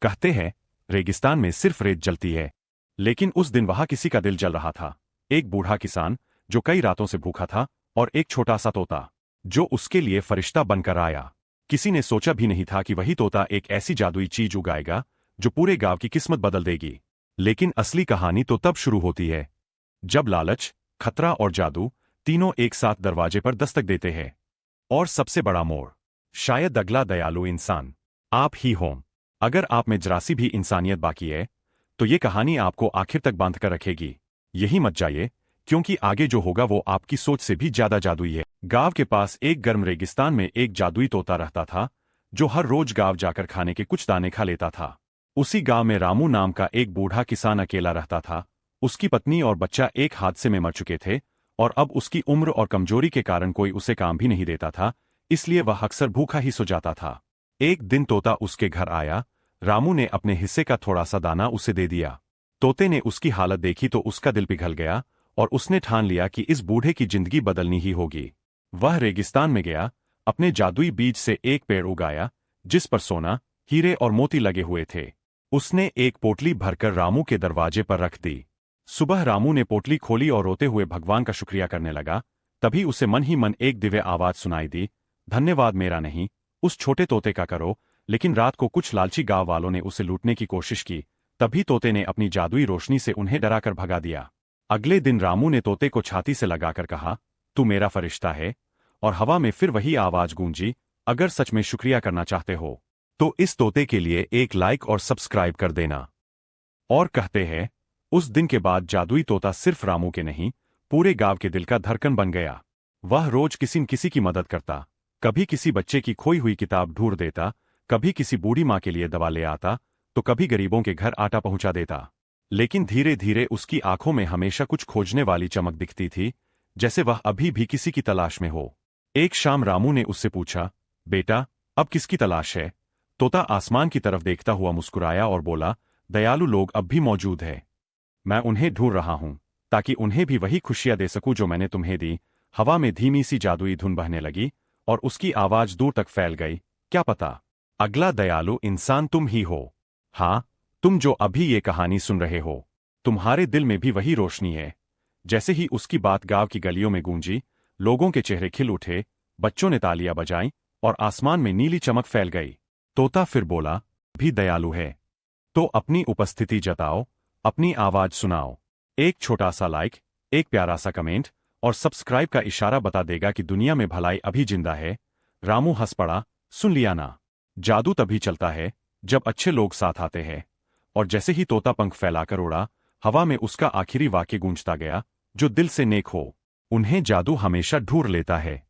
कहते हैं रेगिस्तान में सिर्फ रेत जलती है, लेकिन उस दिन वहां किसी का दिल जल रहा था। एक बूढ़ा किसान जो कई रातों से भूखा था, और एक छोटा सा तोता जो उसके लिए फरिश्ता बनकर आया। किसी ने सोचा भी नहीं था कि वही तोता एक ऐसी जादुई चीज उगाएगा जो पूरे गांव की किस्मत बदल देगी। लेकिन असली कहानी तो तब शुरू होती है जब लालच, खतरा और जादू तीनों एक साथ दरवाजे पर दस्तक देते हैं। और सबसे बड़ा मोड़, शायद अगला दयालु इंसान आप ही हों। अगर आप में जरा सी भी इंसानियत बाकी है तो ये कहानी आपको आखिर तक बांध कर रखेगी। यही मत जाइए, क्योंकि आगे जो होगा वो आपकी सोच से भी ज्यादा जादुई है। गांव के पास एक गर्म रेगिस्तान में एक जादुई तोता रहता था जो हर रोज गांव जाकर खाने के कुछ दाने खा लेता था। उसी गांव में रामू नाम का एक बूढ़ा किसान अकेला रहता था। उसकी पत्नी और बच्चा एक हादसे में मर चुके थे, और अब उसकी उम्र और कमजोरी के कारण कोई उसे काम भी नहीं देता था, इसलिए वह अक्सर भूखा ही सो जाता था। एक दिन तोता उसके घर आया। रामू ने अपने हिस्से का थोड़ा सा दाना उसे दे दिया। तोते ने उसकी हालत देखी तो उसका दिल पिघल गया, और उसने ठान लिया कि इस बूढ़े की जिंदगी बदलनी ही होगी। वह रेगिस्तान में गया, अपने जादुई बीज से एक पेड़ उगाया जिस पर सोना, हीरे और मोती लगे हुए थे। उसने एक पोटली भरकर रामू के दरवाजे पर रख दी। सुबह रामू ने पोटली खोली और रोते हुए भगवान का शुक्रिया करने लगा। तभी उसे मन ही मन एक दिव्य आवाज सुनाई दी, धन्यवाद मेरा नहीं, उस छोटे तोते का करो। लेकिन रात को कुछ लालची गांव वालों ने उसे लूटने की कोशिश की। तभी तोते ने अपनी जादुई रोशनी से उन्हें डराकर भगा दिया। अगले दिन रामू ने तोते को छाती से लगाकर कहा, तू मेरा फरिश्ता है। और हवा में फिर वही आवाज गूंजी, अगर सच में शुक्रिया करना चाहते हो तो इस तोते के लिए एक लाइक और सब्सक्राइब कर देना। और कहते हैं उस दिन के बाद जादुई तोता सिर्फ रामू के नहीं, पूरे गांव के दिल का धड़कन बन गया। वह रोज किसी न किसी की मदद करता, कभी किसी बच्चे की खोई हुई किताब ढूंढ देता, कभी किसी बूढ़ी माँ के लिए दवा ले आता, तो कभी गरीबों के घर आटा पहुंचा देता। लेकिन धीरे धीरे उसकी आंखों में हमेशा कुछ खोजने वाली चमक दिखती थी, जैसे वह अभी भी किसी की तलाश में हो। एक शाम रामू ने उससे पूछा, बेटा अब किसकी तलाश है? तोता आसमान की तरफ देखता हुआ मुस्कुराया और बोला, दयालु लोग अब भी मौजूद है। मैं उन्हें ढूंढ रहा हूं, ताकि उन्हें भी वही खुशियां दे सकूं जो मैंने तुम्हें दी। हवा में धीमी सी जादुई धुन बहने लगी, और उसकी आवाज दूर तक फैल गई, क्या पता अगला दयालु इंसान तुम ही हो। हाँ, तुम जो अभी ये कहानी सुन रहे हो, तुम्हारे दिल में भी वही रोशनी है। जैसे ही उसकी बात गांव की गलियों में गूंजी, लोगों के चेहरे खिल उठे, बच्चों ने तालियां बजाईं, और आसमान में नीली चमक फैल गई। तोता फिर बोला, भी दयालु है तो अपनी उपस्थिति जताओ, अपनी आवाज सुनाओ। एक छोटा सा लाइक, एक प्यारा सा कमेंट और सब्सक्राइब का इशारा बता देगा कि दुनिया में भलाई अभी जिंदा है। रामू हंस पड़ा, सुन लिया ना, जादू तभी चलता है जब अच्छे लोग साथ आते हैं। और जैसे ही तोता पंख फैलाकर उड़ा, हवा में उसका आखिरी वाक्य गूंजता गया, जो दिल से नेक हो उन्हें जादू हमेशा ढूंढ लेता है।